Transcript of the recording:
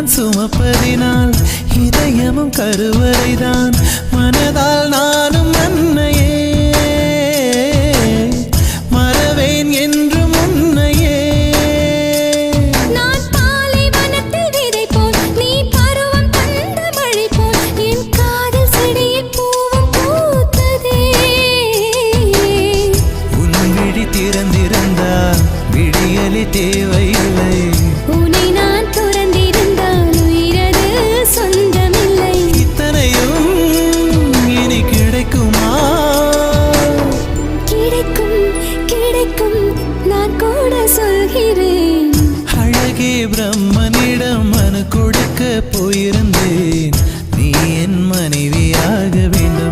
நான் சுமப்பதினால் இதயமும் கருவறைதான் மனதால் நானும் அன்னையே மறவேன் என்றும் உன்னையே நான் பாலைவனத்தில் விதை போல் நீ பருவம் தந்த மழை போல் என் காதல் செடியில் பூவும் பூத்ததே உன் விழி திறந்திருந்தால் விடியலி தேவையில்லை உன்னை நான் துறந்திருந்தால் உயிரது சொந்தமில்லை இத்தனையும் இனி கிடைக்குமா கிடைக்கும் கிடைக்கும் நான் கூட சொல்கிறேன் அழகே பிரம்மனிடம் மனு கொடுக்க போயிருந்தேன் நீ என் மனைவியாக வேண்டும்